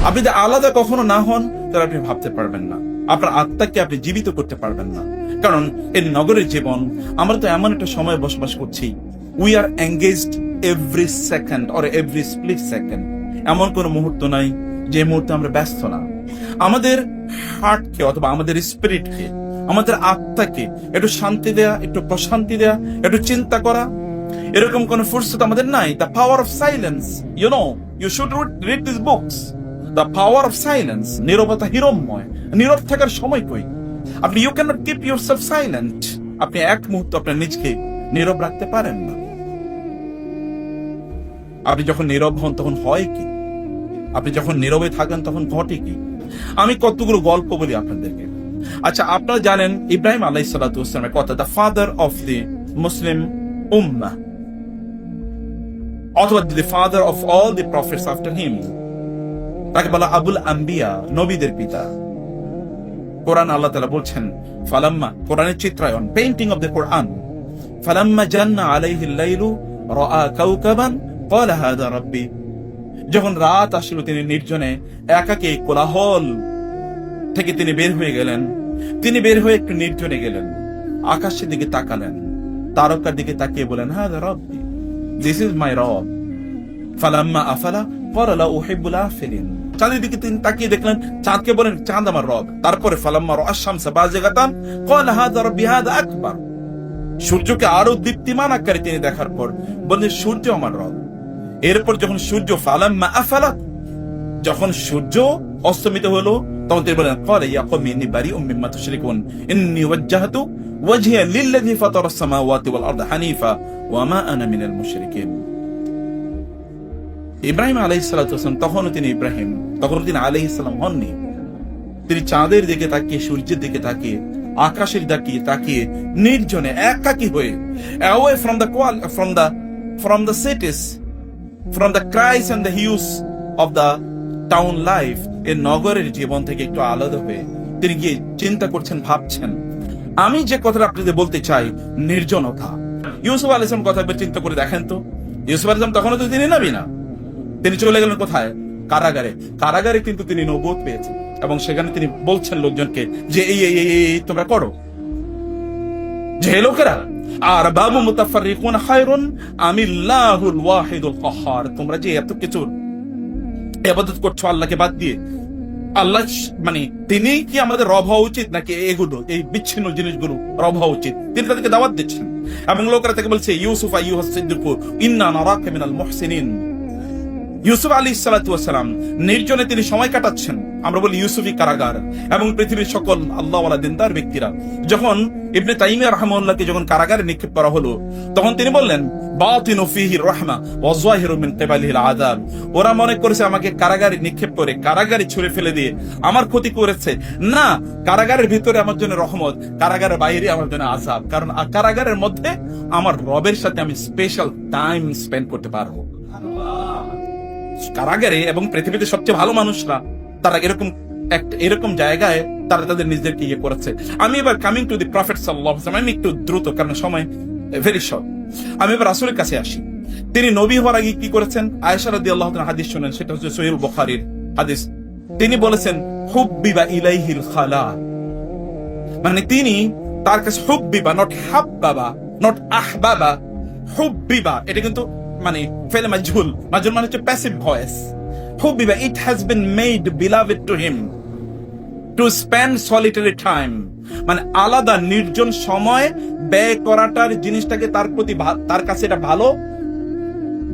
আপনি যদি আলাদা কখনো না হন তাহলে আপনি ভাবতে পারবেন না, আপনার আত্মাকে আপনি জীবিত করতে পারবেন না। কারণ এই নগরের জীবন, আমরা তো এমন একটা সময় বসবাস করছি, we are engaged every second or every split second. এমন কোন মুহূর্ত নাই যে মুহূর্তে আমরা ব্যস্ত না। আমাদের হার্টকে অথবা আমাদের স্পিরিটকে, আমাদের আত্মাকে একটু শান্তি দেয়া, একটু প্রশান্তি দেয়া, একটু চিন্তা করা, এরকম কোন ফুরসত আমাদের নাই। The power of silence, you know, you should read this books. The power of silence, নীরবতা হিরণ্ময়। নীরব থাকার সময় কই? আপনি you can not keep yourself silent. আপনি এক মুহূর্ত আপনার নিজকে নীরব রাখতে পারেন না। আপনি যখন নীরব হন তখন হয় কি? আপনি যখন নীরবে থাকেন তখন ঘটে কি? আমি কতগুলো গল্প বলি আপনাদেরকে। আচ্ছা, আপনারা জানেন ইব্রাহিম আলাইহিস সালাতু ওয়াস সালামের কথা, দ্য ফাদার অফ দি মুসলিম উম্মাহ, অথবা the father of all the prophets after him. তাকে বলা আবুল আম্বিয়া, নবীদের পিতা। কোরআন আল্লাহ তাআলা বলছেন, ফালাম্মা, কোরআনের চিত্রায়ন, পেইন্টিং অফ দ্য কোরআন, ফালাম্মা জান্না আলাইহিল লাইলু রাআ কাওকাবান ক্বালা হাযা রাব্বি। যখন রাত আসলো তিনি নির্জনে একাকী কোলাহল থেকে তিনি বের হয়ে গেলেন। তিনি বের হয়ে একটু নির্জনে গেলেন, আকাশের দিকে তাকালেন, তারকার দিকে তাকিয়ে বলেন, হাযা রাব্বি, দিস ইজ মাই রব। ফালাম্মা আফালা ক্বালা লা উহিব্বুল আফিলিন। চাঁদের দিকে তিনি তাকিয়ে দেখলেন, চাঁদকে বলেন, চাঁদ আমার রব। তারপরে ফালাম্মা রাআ আশ-শামসা বাযিগাতান ক্বালা হাযা রাব্বি হাযা আকবার। সূর্যকে আরো দীপ্তিমান আকারে তিনি দেখার পর বললেন, সূর্য আমার রব। এরপর যখন সূর্য ফালাম্মা আফালা, যখন সূর্য অস্তমিত হলো, তখন তিনি বলেন, ক্বালা ইয়া কওমি ইন্নী বারিউম মিম্মা তুশরিকুন ইন্নী ওয়াজ্জাহতু ওয়াজহিয়া লিল্লাযী ফাতারাস সামাওয়াতি ওয়াল আরদা হানিফা ওয়া মা আনা মিনাল মুশরিকিন। ইব্রাহিম আলাইহিস সালাতু ওয়াস সালাম, তখনও তিনি ইব্রাহিম, তখনও তিনি আলাইহিস সালাম হননি। তিনি চাঁদের দিকে তাকিয়ে, সূর্যের দিকে তাকিয়ে, আকাশের দিকে তাকিয়ে, নির্জনে একাকী হয়ে, away from the cities, from the cries and the hues of the town life, এই নগরের জীবন থেকে একটু আলাদা হয়ে তিনি গিয়ে চিন্তা করছেন, ভাবছেন। আমি যে কথাটা আপনাদের বলতে চাই, নির্জনতা। ইউসুফ আলাইহিস সালাম কথা চিন্তা করে দেখেন তো, ইউসুফ আলাইহিস সালাম তখনও তো তিনি নবী না। তিনি চলে গেলেন কোথায়? কারাগারে। কারাগারে কিন্তু তিনি নবুয়ত পেয়েছেন, এবং সেখানে তিনি বলছেন লোকজনকে যে এই তোমরা করো, যে লোকেরা আর বাবু মুতাফাররিকুন খায়রুন আমিল্লাহুল ওয়াহিদুল কাহ্হার, তোমরা যে এত কিছু ইবাদত করছো আল্লাহকে বাদ দিয়ে, আল্লাহ মানে তিনি কি আমাদের রব হওয়া উচিত, নাকি এগুলো এই বিচ্ছিন্ন জিনিসগুলো রব হওয়া উচিত? তিনি তাদেরকে দাওয়াত দিচ্ছেন, এবং লোকেরা তাকে বলছে, ইউসুফ আইয়ুহাস সিদ্দিকু ইন্না নারাকা মিনাল মুহসিনিন। ইউসুফ আলাইহিস সালাতু ওয়াস সালাম নির্জনে তিনি সময় কাটাচ্ছেন। আমরা বলি ইউসুফি কারাগার। এবং পৃথিবীর সকল আল্লাহওয়ালা দিনদার ব্যক্তিরা, যখন ইবনে তাইমিয়া রাহিমাহুল্লাহকে যখন কারাগারে নিক্ষেপ করা হলো, তখন তিনি বললেন, বাতিনু ফীহি রাহমা ওয়া যাহিরু মিন কিবালিহিল আযাব। ওরা মনে করেছে আমাকে কারাগারে নিক্ষেপ করে, কারাগারে ছুঁড়ে ফেলে দিয়ে আমার ক্ষতি করেছে। না, কারাগারের ভিতরে আমার জন্য রহমত, কারাগারের বাইরে আমার জন্য আযাব। কারণ কারাগারের মধ্যে আমার রবের সাথে আমি স্পেশাল টাইম স্পেন্ড করতে পারবো। কারাগারে এবং পৃথিবীতে সবচেয়ে ভালো মানুষরা, তারা এরকম জায়গায় তারা তাদের নিজেদেরকে ইয়ে করেছে। আমি এবার কামিং টু দি প্রফেট সাল্লাল্লাহু আলাইহি ওয়াসাল্লাম, আমি একটু দ্রুত, কারণ সময় ভেরি শর্ট। আমি এবার রাসূলের কাছে আসি। তিনি নবী হওয়ার আগে কি করেছেন? আয়েশা রাদিয়াল্লাহু তাআলা হাদিস শুনেন, সেটা হচ্ছে সহিহ বুখারীর হাদিস। তিনি বলেছেন, হুব্বিবা ইলাইহিল খালা, মানে তিনি তার কাছে হুব্বিবা, নট হাব্বাবা, নট আহবাবা, হুব্বিবা, এটা কিন্তু মানে ফেলে মাজহুল, মাজহুল মানে হচ্ছে প্যাসিভ ভয়েস। হুব্বিবা, it has been made beloved to him to spend solitary time, মানে আলাদা নির্জন সময় ব্যয় করাটার জিনিসটাকে তার প্রতি, তার কাছে এটা ভালো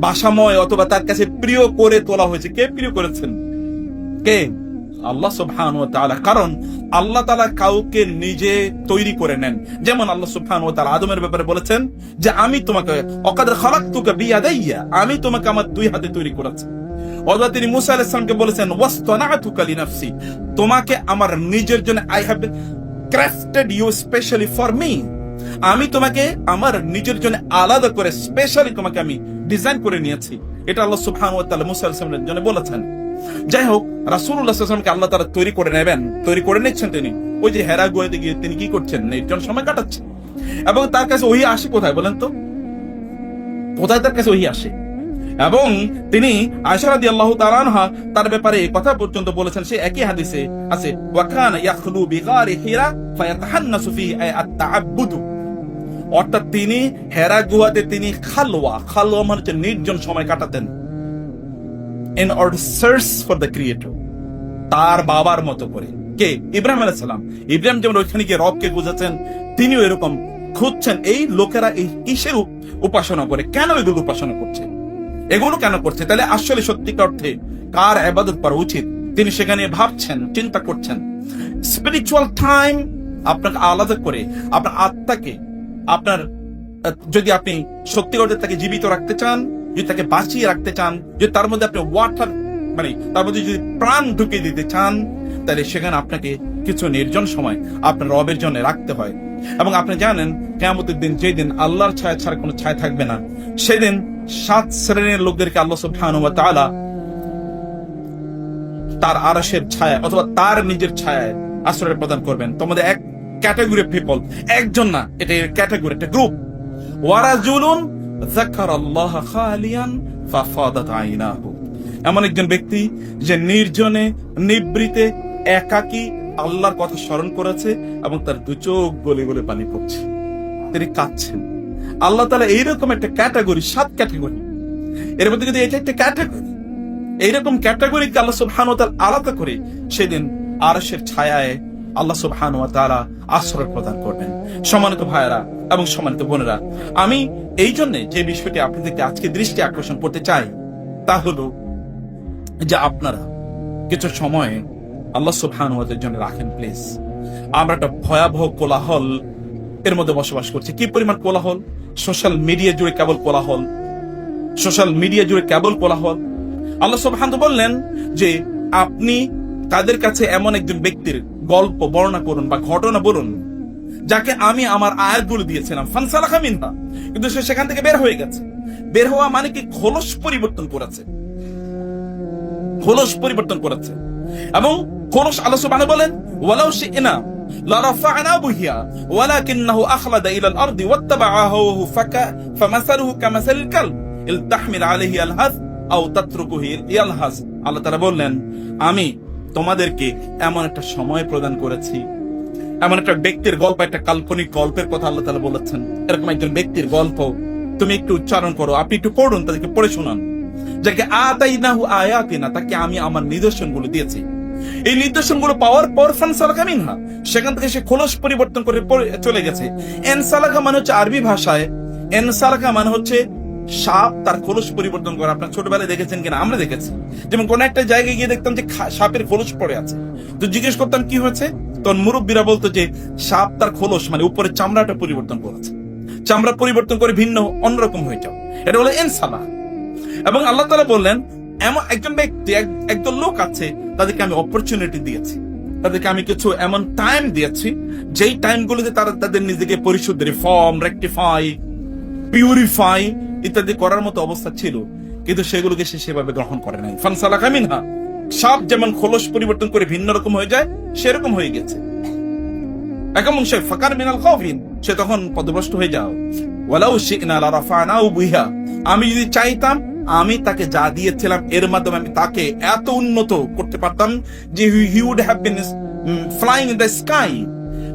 বাসাময় অথবা তার কাছে প্রিয় করে তোলা হয়েছে। কে প্রিয় করেছেন? কে? আল্লাহ সুবহানাহু ওয়া তাআলা। কারণ আল্লাহ তাআলা কাউকে নিজে তৈরি করে নেন। যেমন আল্লাহ সুবহানাহু ওয়া তাআলা আদমের ব্যাপারে বলেছেন যে আমি তোমাকে ওয়াকাদ খালাকতুকা বিয়াদাইয়া, আমি তোমাকে আমার দুই হাতে তৈরি করেছি। অথবা তিনি মূসা আলাইহিস সালামকে বলেছেন ওয়াসতানাতুকা লিনাফসি, তোমাকে আমার নিজের জন্য, I have crafted you specially for me, আমি তোমাকে আমার নিজের জন্য আলাদা করে স্পেশালি তোমাকে আমি ডিজাইন করে নিয়েছি। এটা আল্লাহ সুবহানাহু ওয়া তাআলা মূসা আলাইহিস সালামের জন্য বলেছেন। যাই হোক, রাসূলুল্লাহ সাল্লাল্লাহু আলাইহি ওয়াসাল্লামকে আল্লাহ তাআলা তৈরি করে নেবেন, তৈরি করে নিচ্ছেন। তিনি ওই যে হেরা গুহাতে গিয়ে তিনি কি করছেন? নির্জন সময় কাটাচ্ছেন। এবং তার কাছে ওহী আসে কোথায় বলেন তো? কোথায় তার কাছে ওহী আসে? এবং তিনি আয়েশা রাদিয়াল্লাহু তাআলা আনহা তার ব্যাপারে এই কথা পর্যন্ত বলেছেন, সে একই হাদিসে আছে, ওয়া কানা ইয়াখলু বিগারি হিরা ফায়াতাহান্নাসু ফি আত-তাআব্বুদ, অর্থাৎ তিনি হেরা গুহাতে তিনি খালওয়া মানে হচ্ছে নির্জন সময় কাটাতেন, in order to search for the creator, তার বাবার মতো করে। কে? ইব্রাহিম আলাইহিস সালাম। ইব্রাহিম যেমন ওইখানে গিয়ে রবকে খুঁজেছেন, তিনিও এরকম খুঁজছেন। এই লোকেরা এই কিসের উপাসনা করে, কেন এগুলো উপাসনা করছে, এগুলো কেন করছে? তাহলে আসলে সত্যিকার অর্থে কার ইবাদত করা উচিত, তিনি সেখানে ভাবছেন, চিন্তা করছেন। স্পিরিচুয়াল টাইম আপনাকে আলাদা করে আপনার আত্মাকে, আপনার যদি আপনি সত্যিকার অর্থে তাকে জীবিত রাখতে চান, যদি তাকে বাঁচিয়ে রাখতে চান, যদি তার মধ্যে আপনি ওয়াটার মানে তার মধ্যে যদি প্রাণ ঢুকিয়ে দিতে চান, তাহলে সেখানে আপনাকে কিছু নির্জন সময় আপনার রবের জন্য রাখতে হয়। এবং আপনি জানেন কিয়ামতের দিন, যেদিন আল্লাহর ছায়া ছাড়া কোনো ছায়া থাকবে না, সেদিন 7 শ্রেণীর লোকদেরকে আল্লাহ সুবহানাহু ওয়া তাআলা তার আরশের ছায়া অথবা তার নিজের ছায়ায় আশ্রয় প্রদান করবেন। তোমাদের এক ক্যাটাগরি অফ পিপল, একজন না, এটা ক্যাটাগরি, একটা গ্রুপ। ওয়ারাজুলুন যাকারাল্লাহ খালিয়ান ফাফাদাত আইনাহু, এমন একজন ব্যক্তি যে নির্জনে নিবৃতে একাকী আল্লাহর কথা স্মরণ করেছে এবং তার দু চোখ গলে গলে পানি পড়ছে, তিনি কাঁদছেন। আল্লাহ তাআলা এইরকম একটা ক্যাটাগরি, 7 ক্যাটাগরি, এর মধ্যে যদি এটা একটা ক্যাটাগরি, এইরকম ক্যাটাগরিকে আল্লাহ সুবহানাহু ওয়া তাআলা আলাদা করে সেদিন আরশের ছায়ায় আল্লাহ সুবহানাহু ওয়া তাআলা আশ্রয় প্রদান করবেন। সম্মানিত ভাইয়েরা এবং সম্মানিত বোনেরা, আমি এই জন্য যে বিষয়টি আপনাদেরকে আজকে দৃষ্টি আকর্ষণ করতে চাই, তা হলো যে আপনারা কিছু সময় আল্লাহ সুবহানাহু ওয়া তাআলার জন্য রাখেন প্লিজ। আমরা একটা ভয়াবহ কোলাহল এর মধ্যে বসবাস করছি। কি পরিমাণ কোলাহল! সোশ্যাল মিডিয়া জুড়ে কেবল কোলাহল, সোশ্যাল মিডিয়া জুড়ে কেবল কোলাহল। আল্লাহ সুবহানাহু বললেন যে আপনি তাদের কাছে এমন একজন ব্যক্তির গল্প বর্ণনা করুন বা ঘটনা বলুন, যাকে আমি আমার আয়াতগুলো দিয়েছিলাম, ফানসালাখা মিনহা, কিন্তু সে সেখান থেকে বের হয়ে গেছে। বের হওয়া মানে কি? খোলস পরিবর্তন করেছে, খোলস পরিবর্তন করেছে। এবং খোলস আল্লাহ সুবহানাহু বলেন, ওয়ালাউ শি'না লারাফা'নাহু বিহা ওয়ালাকিন্নাহু আখলাদা ইলাল আরদি ওয়াত্তাবা'a হাওয়াহু ফামাসালুহু কামাসালিল কালব ইল তাহমিল আলাইহি আলহাস আও তাতরুকুহু ইয়ালহাস। আল্লাহ তাআলা বললেন, আমি তোমাদেরকে এমন একটা সময় প্রদান করেছি, এমন একটা ব্যক্তির গল্প, একটা কাল্পনিক গল্পের কথা আল্লাহ তাআলা বলেছেন। এরকম একজন ব্যক্তির গল্প তুমি একটু উচ্চারণ করো, আপনি একটু পড়ুন, তাদেরকে পড়ে শোনান। যাকে আতাইনাহু আয়াতিনা, তাকে আমি আমার নিদর্শনগুলো দিয়েছি। এই নিদর্শনগুলো পাওয়ার পর ফানসালাখা মিনহা, সেখান থেকে সে খোলস পরিবর্তন করে চলে গেছে। এনসালাখা মানে হচ্ছে আরবি ভাষায়, এনসালাখা মানে হচ্ছে সাপ তার খোলস পরিবর্তন করে। আপনার ছোটবেলায় দেখেছেন কিনা? আমরা দেখেছি। যেমন কোন একটা জায়গায় গিয়ে দেখতাম যে সাপের খোলস পড়ে আছে, তো জিজ্ঞেস করতাম কি হয়েছে, তখন মুরব্বীরা বলতো যে সাপ তার খোলস মানে উপরে চামড়াটা পরিবর্তন করেছে, চামড়া পরিবর্তন করে ভিন্ন অন্যরকম হয়ে যাও, এটা হলো এনসালাহ। এবং আল্লাহ তাআলা বললেন, এমন একজন ব্যক্তি, একজন লোক আছে, তাদেরকে আমি অপরচুনিটি দিয়েছি, তাদেরকে আমি কিছু এমন টাইম দিয়েছি, যেই টাইমগুলোতে তারা তাদের নিজেকে পরিশুদ্ধ, রিফর্ম, রেকটিফাই, পিউরিফাই ইত্যাদি করার মতো অবস্থা ছিল, কিন্তু সেগুলোকে সে সেভাবে গ্রহণ করে নাই। ফানসালাখা মিনহা, সাপ যেমন খোলস পরিবর্তন করে ভিন্ন রকম হয়ে যায়, সেরকম হয়ে গেছে। এখন সে ফাকার মিনাল খাউফিন, সে তখন পদভ্রষ্ট হয়ে যাও। ওয়ালাউ শি'না লারাফা'নাহু বিহা, আমি যদি চাইতাম, আমি তাকে যা দিয়েছিলাম এর মাধ্যমে আমি তাকে এত উন্নত করতে পারতাম যে he would have been flying in the sky,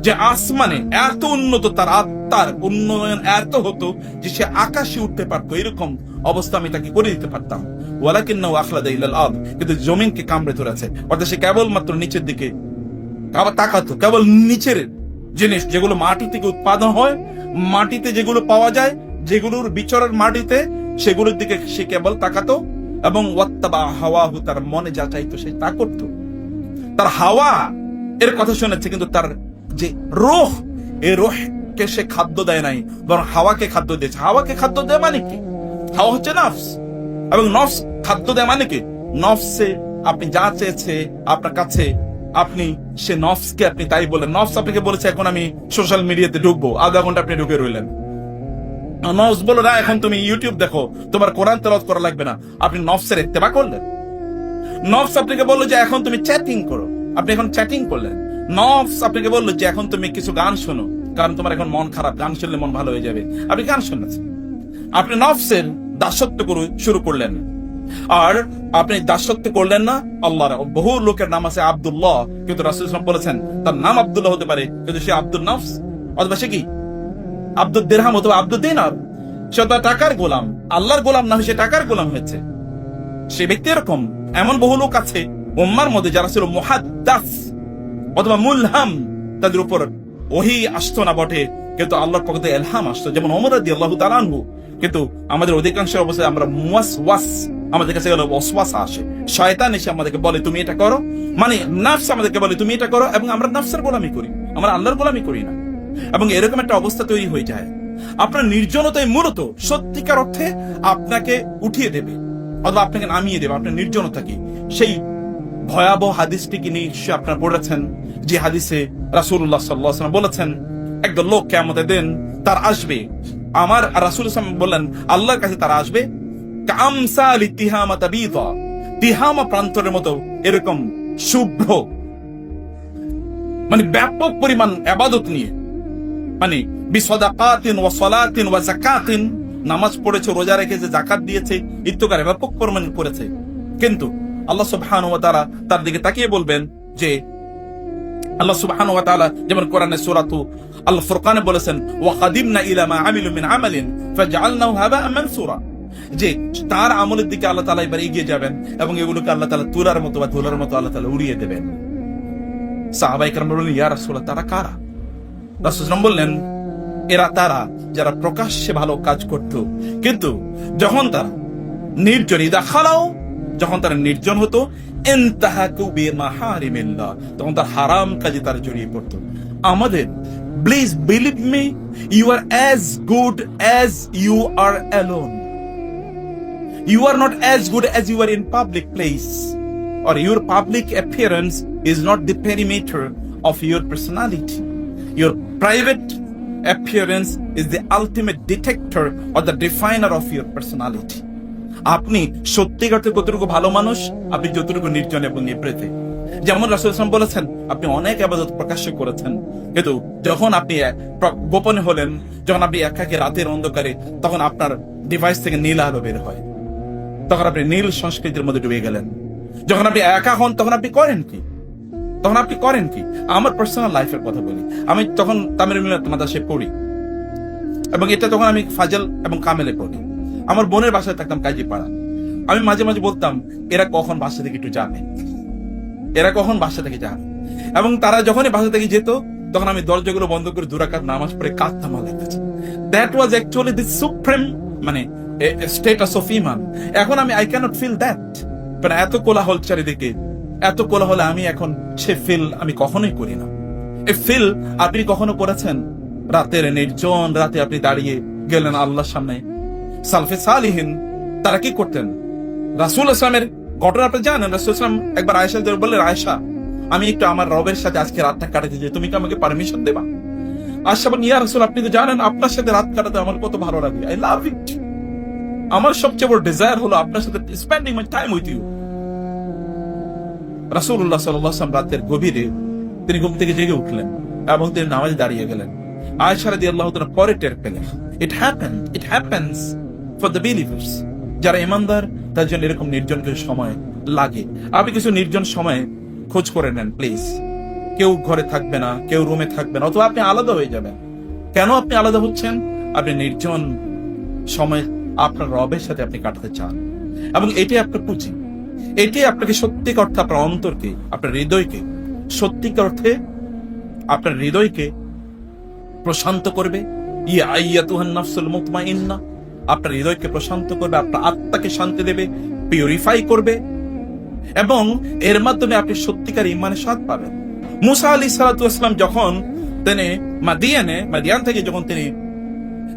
যে আসমানে এত উন্নত, তার আত্মার উন্নয়ন এত হতো যে সে আকাশে উঠতে পারতো, এরকম অবস্থা আমি তাকে করে দিতে পারতাম। ওয়ালাকিন্নাহু আখলাদা ইলাল আরদ, কিন্তু জমিনকে কামড়ে ধরেছে, অর্থাৎ সে কেবলমাত্র নিচের দিকে তাকাতো, কেবল নিচের জিনিস যেগুলো মাটি থেকে উৎপাদন হয়, মাটিতে যেগুলো পাওয়া যায়, যেগুলোর বিচরণ মাটিতে, সেগুলোর দিকে সে কেবল তাকাতো। এবং ওয়াত্তাবা হাওয়াহু, তার মনে যা চাইতো সে তা করতো। তার হাওয়া এর কথা শুনেছে, কিন্তু তার যে রূহ, এই রূহকে সে খাদ্য দেয় নাই, বরং হাওয়াকে খাদ্য দিয়েছে। হাওয়াকে খাদ্য দেয় মানে কি? হাওয়া হচ্ছে নফস, এবং নফস খাদ্য দেয় মানে কি? নফসে আপনি যা চেয়েছে আপনার কাছে, আপনি সে নফসকে আপনি তাই বলেন। নফস আপনাকে বলেছে এখন আমি সোশ্যাল মিডিয়াতে ঢুকবো, আধা ঘন্টা আপনি ঢুকে রইলেন। নফস বলো না এখন তুমি ইউটিউব দেখো, তোমার কোরআন তেলাওয়াত করা লাগবে না, আপনি নফসের ইত্তেবা করলেন। নফস আপনাকে বললো যে এখন তুমি চ্যাটিং করো, আপনি এখন চ্যাটিং করলেন। নফস আপনাকে বললো যে এখন তুমি কিছু গান শোনো, কারণ তোমার এখন মন খারাপ, গান শুনলে মন ভালো হয়ে যাবে, আপনি গান শুনেছেন। আপনি নফসের দাসত্ব শুরু করলেন। আর আপনি দাসত্ব করলেন না আল্লাহর। বহু লোকের নাম আছে আব্দুল্লাহ, কিন্তু রাসূল সাল্লাল্লাহু আলাইহি ওয়াসাল্লাম বলেছেন তার নাম আব্দুল্লাহ হতে পারে, কিন্তু সে আব্দুল নফস অথবা সে কি আব্দুল দিরহাম অথবা আব্দুল দিনার, সে তো টাকার গোলাম। আল্লাহর গোলাম না হয়ে সে টাকার গোলাম হয়েছে। সে ব্যক্তি এরকম। এমন বহু লোক আছে উম্মার মধ্যে যারা ছিল মুহাদ্দাস অথবা মুলহাম, তাদের উপর ওহী আসতো না বটে, কিন্তু আল্লাহর পক্ষ থেকে ইলহাম আসতো, যেমন ওমর রাদিয়াল্লাহু তাআলা আনহু। কিন্তু আমাদের অধিকাংশের অবস্থায় আমরা মুওয়াসওয়াস, আমাদের কাছে গেলে ওয়াসওয়াসা আসে, শয়তান এসে আমাদেরকে বলে তুমি এটা করো, মানে নফস আমাদেরকে বলে তুমি এটা করো, এবং আমরা নফসের গোলামি করি, আমরা আল্লাহর গোলামি করি না। এবং এরকম একটা অবস্থা তৈরি হয়ে যায়। আপনার নির্জনতাই মূলত সত্যিকার অর্থে আপনাকে উঠিয়ে দেবে অথবা আপনাকে নামিয়ে দেবে। আপনার নির্জনতা কি? সেই ভয়াবহ হাদিসটি কি নিশ্চয় আপনারা পড়েছেন, যে হাদিসে রাসূলুল্লাহ সাল্লাল্লাহু আলাইহি ওয়াসাল্লাম বলেছেন একদল লোক কিয়ামতের দিন তার আসবে, আমার রাসূল সাল্লাল্লাহু আলাইহি ওয়াসাল্লাম বললেন আল্লাহর কাছে তারা আসবে কামসালি তিহামা তাবিদা, তিহামা প্রান্তরের মতো এরকম শুভ্র, মানে ব্যাপক পরিমাণ ইবাদত নিয়ে, মানে বিসাদাকাতিন ওয়া সালাতিন ওয়া যাকাতিন, নামাজ পড়েছে, রোজা রেখেছে, যাকাত দিয়েছে, ইত্যাদি ব্যাপক পরিমাণে করেছে। কিন্তু আল্লাহ সুবহানাহু ওয়া তাআলা তার দিকে তাকিয়ে বলবেন যে, আল্লাহ সুবহানাহু ওয়া তাআলা যেমন কোরআনে সূরাতু আল ফুরকানে বলেছেন ওয়া কাদিমনা ইলা মা আমিলু মিন আমালিন ফাজআলনাহু হাবাআন মানসুরা, যে তার আমলের দিকে আল্লাহ তাআলা এবার এগিয়ে যাবেন এবং এগুলোকে আল্লাহ তাআলা তুলার মতো বা ধুলার মতো আল্লাহ তাআলা উড়িয়ে দেবেন। সাহাবায়ে কেরাম বললেন ইয়া রাসূলুল্লাহ, তারা কারা? রাসূল সাল্লাল্লাহু আলাইহি ওয়াসাল্লাম বললেন এরা তারা যারা প্রকাশ্যে ভালো কাজ করত, কিন্তু যখন তারা নির্জন, ইদা খালাও, যখন তারা নির্জন হতো, ইনতাহাকু বিমাহারিমিল্লাহ, তখন তার হারাম কাজে তারা জড়িয়ে পড়তো। আমাদের, please believe me, you are as good as you are alone. You are not as good as you are in public place, or your public appearance is not the perimeter of your personality. Your private appearance is the ultimate detector or the definer of your personality. আপনি সত্যিকারে কতটুকু ভালো মানুষ, আপনি যতটুকু নির্জন এবং নিভৃতে। যেমন রাসূল সাল্লাল্লাহু আলাইহি ওয়াসাল্লাম বলেছেন আপনি অনেক ইবাদত প্রকাশ্য করেছেন, কিন্তু যখন আপনি গোপনে হলেন, যখন আপনি একাকী রাতের অন্ধকারে, তখন আপনার ডিভাইস থেকে নীল আলো বের হয়, তখন আপনি নীল সংস্কৃতির মধ্যে ডুবে গেলেন। যখন আপনি একা হন তখন আপনি করেন কি? আমার পার্সোনাল লাইফের কথা বলি। আমি তখন তামিল মাদ্রাসায় পড়ি, এবং এটা তখন আমি ফাজল এবং কামেলে পড়ি। আমার বোনের বাসায় থাকতাম কাজীপাড়া। আমি মাঝে মাঝে বলতাম এরা কখন বাসা থেকে একটু যাবে, এবং তারা যখনই বাসা থেকে যেত তখন আমি দরজাগুলো বন্ধ করে 2 রাকাত নামাজ পড়ে কাঁদতাম। That was actually the supreme, মানে স্টেটাস অফ ঈমান। এখন আমি আই ক্যানট ফিল দ্যাট, কারণ এত কোলাহল চারিদিকে, এত কোলাহল আমি এখন সে ফিল আমি কখনোই করি না। এই ফিল আপনি কখনো করেছেন? রাতের নির্জন রাতে আপনি দাঁড়িয়ে গেলেন আল্লাহর সামনে। সালফে সালিহিন তারা কি করতেন? রাসূল ইসলামের ঘটনা আপনি জানেন। রাসূল ইসলাম একবার আয়েশা বললেন, আয়েশা আমি একটু আমার রবের সাথে আজকে রাতটা কাটাতে চাই, তুমি কি আমাকে পারমিশন দেবা? আয়েশা বলেন, ইয়া রাসূল আপনি তো জানেন আপনার সাথে রাত কাটাতে আমার কত ভালো লাগে, আই লাভ ইট। আমার সবচেয়ে বড় ডিজায়ার হলো আপনার সাথে spending my time with you. রাসূলুল্লাহ সাল্লাল্লাহু আলাইহি ওয়াসাল্লাম রাতের গভীরে তিনি ঘুম থেকে জেগে উঠলেন এবং তিনি নামাজে দাঁড়িয়ে গেলেন। আয়েশা রাদিয়াল্লাহু তাআলা পরে টের পেলেন। It happens for the believers. যারা ঈমানদার তার জন্য এরকম নির্জন কিছু সময় লাগে। আপনি কিছু নির্জন সময় খোঁজ করে নেন প্লিজ। কেউ ঘরে থাকবে না, কেউ রুমে থাকবে না, অথবা আপনি আলাদা হয়ে যাবেন। কেন আপনি আলাদা হচ্ছেন? আপনি নির্জন সময় আপনার রবের সাথে আপনি কাটাতে চান, এবং এটাই আপনার পুঁজি। এটাই আপনাকে সত্যিকার অর্থে আপনার অন্তরকে, আপনার হৃদয়কে, সত্যিকার অর্থে আপনার হৃদয়কে প্রশান্ত করবে। ইয়া আইয়াতুহান নাফসুল মুতমাইন্নাহ, আপনার হৃদয়কে প্রশান্ত করবে, আপনার আত্মাকে শান্তি দেবে, পিউরিফাই করবে, এবং এর মাধ্যমে আপনি সত্যিকার ঈমানের স্বাদ পাবেন। মুসা আলাইহিস সালাতু ওয়াস সালাম যখন তিনি মাদিয়ান থেকে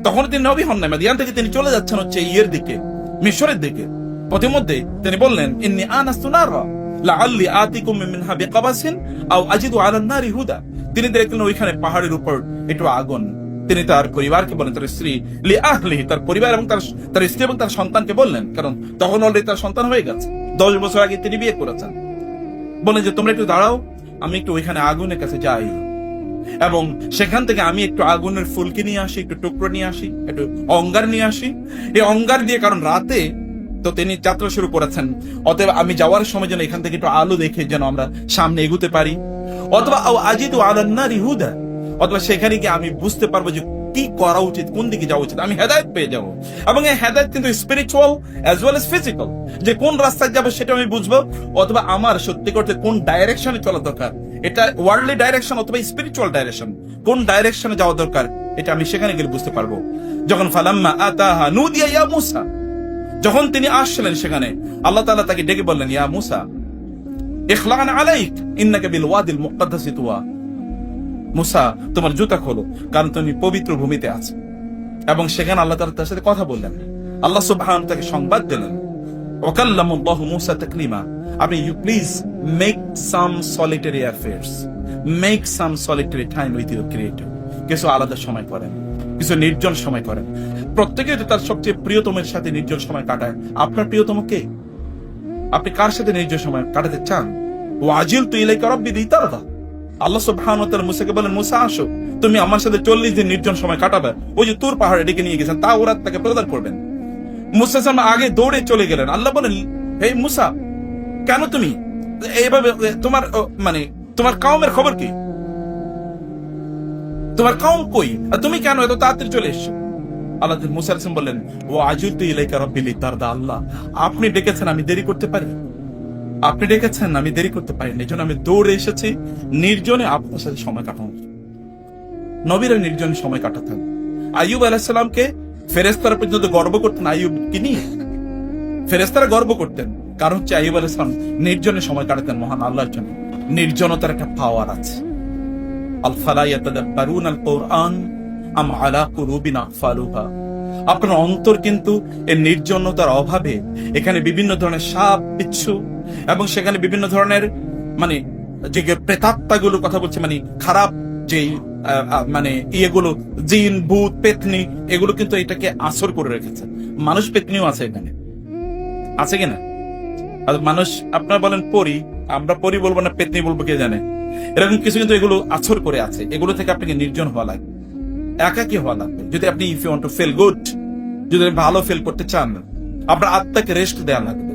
তখন তিনি নবী হন না, মাদিয়ান থেকে তিনি চলে যাচ্ছেন হচ্ছে ইয়ের দিকে, মিশরের দিকে। পথিমধ্যে তিনি বললেন ইন্নী আনাস্তু নারা লাআল্লি আতিকুম মিনহা বিকাবাসিন আও আজিদু আলান নারি হুদা। তিনি দেখলেন ওইখানে পাহাড়ের উপর একটু আগুন। তিনি তার পরিবারকে বলেন, তার স্ত্রী লি আহলি, তার পরিবার এবং তার স্ত্রী এবং তার সন্তানকে বললেন, কারণ তখন অলরেডি তার সন্তান হয়ে গেছে, 10 বছর আগে তিনি বিয়ে করেছেন। বলেন যে তোমরা একটু দাঁড়াও, আমি একটু ওইখানে আগুনের কাছে যাই। এবং সেখান থেকে আমি একটু আগুনের ফুলকি নিয়ে আসি, একটু টুকরো নিয়ে আসি, একটু অঙ্গার নিয়ে আসি। এই অঙ্গার দিয়ে, কারণ রাতে তো তিনি যাত্রা শুরু করেছেন, অতএব আমি যাওয়ার সময় যেন এখান থেকে একটু আলো দেখে যেন আমরা সামনে এগুতে পারি, অথবা আজিদু আলান নারি হুদা, অথবা সেখানে গিয়ে আমি বুঝতে পারবো যে কি করা উচিত, কোন দিকে যাওয়া উচিত, আমি হেদায়েত পেয়ে যাবো। এবং এই হেদায়েত কিন্তু spiritual as well as physical, যে কোন রাস্তায় যাবো সেটা আমি বুঝবো, অথবা আমার সত্যি করতে কোন ডাইরেকশনে চলা দরকার, এটা ওয়ার্ল্ডলি ডাইরেকশন অথবা স্পিরিচুয়াল ডাইরেকশন, কোন ডাইরেকশনে যাওয়া দরকার এটা আমি সেখানে গেলে বুঝতে পারবো। যখন ফালাম্মা আতাহা নুদিয়া ইয়া মুসা, যখন তিনি আসলেন সেখানে আল্লাহ তাআলা তাকে ডেকে বললেন, ইয়া মুসা ইখলান আলাইক ইন্নাকা বিল ওয়াদিল মুকদ্দাসি তুয়া, মুসা তোমার জুতা খোলো, কারণ তুমি পবিত্র ভূমিতে আছো। এবং সেখানে আল্লাহ তাআলা তার সাথে কথা বললেন, আল্লাহ সুবহানাহু তাকে সংবাদ দিলেন, ওয়াকাল্লামাল্লাহু মুসা তাকলিমা। আপনি you please make some solitary affairs, make some solitary time with your creator. কিছু আলাদা সময় করেন, কিছু নির্জন সময় করেন। প্রত্যেকে তার সবচেয়ে প্রিয়তমের সাথে নির্জন সময় কাটায়। আপনার প্রিয়তম কে? আপনি কার সাথে নির্জন সময় কাটাতে চান? ওয়াজিলতু ইলাইকা রাব্বি লিতারদা। আল্লাহ সুবহানাহু ওয়া তাআলা মুসাকে বলেন, মুসা আসো, তুমি আমার সাথে 40 দিন নির্জন সময় কাটাবে। ওই যে তুর পাহাড়ে ডেকে নিয়ে গেছেন, তা ওরা তাকে প্রদান করবেন। মুসা সাল্লাম আগে দৌড়ে চলে গেলেন। আল্লাহ বলেন, হে মুসা, কেন তুমি এইভাবে, তোমার মানে তোমার কওমের খবর কি? তোমার কওম কই? আর তুমি কেন এত তাড়াতাড়ি চলে এসছো? আল্লাহ মুসা আলাইহিস সালাম বললেন, ওয়া আজিলতু ইলাইকা রাব্বি লিতারদা। আল্লাহ, আপনি ডেকেছেন, আমি দেরি করতে পারি? আপনি ডেকেছেন, আমি দেরি করতে পারি না, এই জন্য আমি দৌড়ে এসেছি নির্জনে আপনার সাথে সময় কাটানো। নবীরা নির্জনে সময় কাটাতেন। আইয়ুব আলাইহিস সালামকে ফেরেশতারা পর্যন্ত গর্ব করতেন আইয়ুব কি নিয়ে। ফেরেশতারা গর্ব করতেন, কারণ হচ্ছে আইয়ুব আলাইহিস সালাম নির্জনে সময় কাটাতেন মহান আল্লাহর জন্য। নির্জনতার একটা পাওয়ার আছে। আফালা ইয়াতাদাব্বারুনা আল কুরআন আম আলা কুলুবিন আকফালুহা। আপনার অন্তর কিন্তু এই নির্জনতার অভাবে এখানে বিভিন্ন ধরনের সাপ বিচ্ছু এবং সেখানে বিভিন্ন ধরনের মানে যে প্রেতাত্মাগুলো কথা বলছে, মানে খারাপ যে মানে ইয়েগুলো, জিন ভূত পেতনি, এগুলো কিন্তু এটাকে আসর করে রেখেছে। মানুষ পেতনিও আছে এখানে, আছে কিনা? আর মানুষ আপনার বলেন পরি, আমরা পরি বলবো না পেতনি বলবো কে জানে, এরকম কিছু কিন্তু এগুলো আছর করে আছে। এগুলো থেকে আপনাকে নির্জন হওয়া লাগবে, একাকী হওয়া লাগবে। যদি আপনি if you want to feel good, যদি ভালো ফিল করতে চান, আপনার আত্মাকে রেস্ট দেওয়া লাগবে।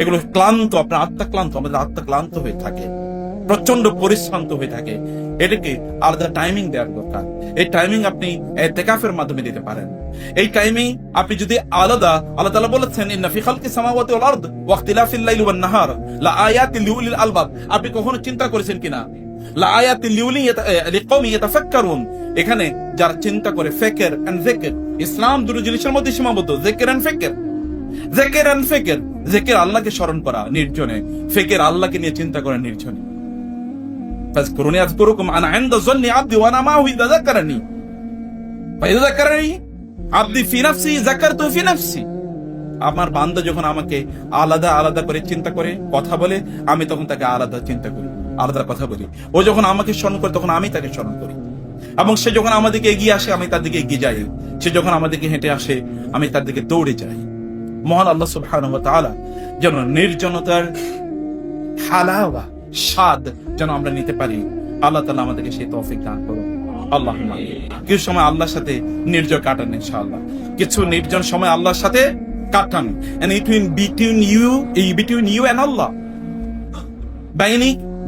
এগুলো ক্লান্ত, আপনার আত্মা ক্লান্ত, আমাদের আত্মা ক্লান্ত হয়ে থাকে, প্রচন্ড পরিশ্রান্ত হয়ে থাকে। এটাকে আলাদা টাইমিং দেওয়ার দরকার। এই টাইমিং আপনি ইতিকাফের মাধ্যমে দিতে পারেন। এই টাইমিং আপনি যদি আলাদা, আল্লাহ তাআলা বলেছেন, ইন্না ফি খালকিস সামাওয়াতি ওয়াল আরদ ওয়া ইখতিলাফিল লাইলি ওয়ান নাহার লা আয়াতিল লিউলিল আলবাব। আপনি কখনো চিন্তা করেছেন কিনা লা আয়াতিল লিকওমি ইয়াতাফাক্কারুন, এখানে যারা চিন্তা করে, ফিকর এন্ড যিকর, ইসলাম দুটো জিনিসের মধ্যে সীমাবদ্ধ, যিকর এন্ড ফিকর। যিকর এন্ড ফিকর, যিকর আল্লাহকে স্মরণ করা নির্জনে, ফিকর আল্লাহকে নিয়ে চিন্তা করা নির্জনে। ফাজকুরুনি আযকুরুকুম আনা ইনদা যন্নি আবদি ওয়া আনা মাহু ইযা যাকারানি ফাইযা যাকারানি আবদি ফি নাফসি যাকারতু ফি নাফসি। আমার বান্দা যখন আমাকে আলাদা আলাদা করে চিন্তা করে, কথা বলে, আমি তখন তাকে আলাদা চিন্তা করি, আলাদা কথা বলি। ও যখন আমাকে স্মরণ করে, তখন আমি তাকে স্মরণ করি। এবং সে যখন আমাদেরকে এগিয়ে আসে, আমি তার দিকে এগিয়ে যাই। সে যখন আমাদেরকে হেঁটে আসে, আমি তার দিকে দৌড়ে যাই। মহান আল্লাহ সুবহানাহু ওয়া তাআলা যেন নির্জনতার হালাওয়া, স্বাদ যেন আমরা নিতে পারি। আল্লাহ তাআলা আমাদেরকে সেই তৌফিক দান করুন। আল্লাহুম্মা। কিছু সময় আল্লাহর সাথে নির্জন কাটান ইনশাআল্লাহ, কিছু নির্জন সময় আল্লাহর সাথে কাটান, and between you and Allah,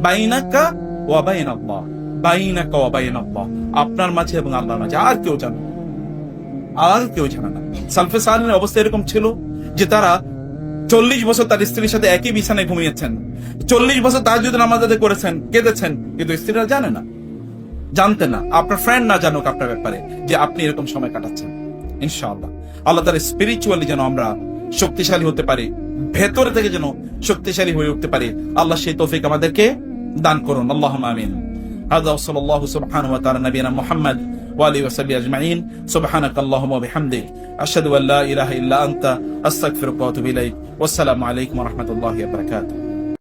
বাইনাকা ওয়া বাইনাল্লাহ, বাইনাকা ওয়া বাইনাল্লাহ, আপনার মাঝে এবং আল্লাহর মাঝে। আর কেউ জানে না, আর কেউ জানে না। সালফে সালেহিনের অবস্থা এরকম ছিল যে তারা 40 বছর তার স্ত্রীর সাথে একই বিছানায় ঘুমিয়েছেন, 40 বছর তাহাজ্জুদ নামাজ আদায় করেছেন, কেঁদেছেন, কিন্তু স্ত্রীরা জানে না, জানতেন না। আপনার ফ্রেন্ড না জানুক আপনার ব্যাপারে যে আপনি এরকম সময় কাটাচ্ছেন। ইনশাআল্লাহ আল্লাহ তাআলা স্পিরিচুয়ালি যেন আমরা শক্তিশালী হতে পারি, ভেতর থেকে যেন শক্তিশালী হয়ে উঠতে পারি। আল্লাহ সেই তৌফিক আমাদেরকে দান করুন। আল্লাহুম্মা আমিন। হাযা ওয়া সাল্লাল্লাহু সুবহানাহু ওয়া তাআলা নবিয়ানা মুহাম্মদ ওয়া আলিহি ওয়া সাহবিহি আজমাইন। সুবহানাকাল্লাহুম্মা ওয়া বিহামদিক আশহাদু আল্লা ইলাহা ইল্লা আনতা আস্তাগফিরুকা ওয়া আতুবু ইলাইক। ওয়াসসালামু আলাইকুম ওয়া রাহমাতুল্লাহি ওয়া বারাকাতুহু।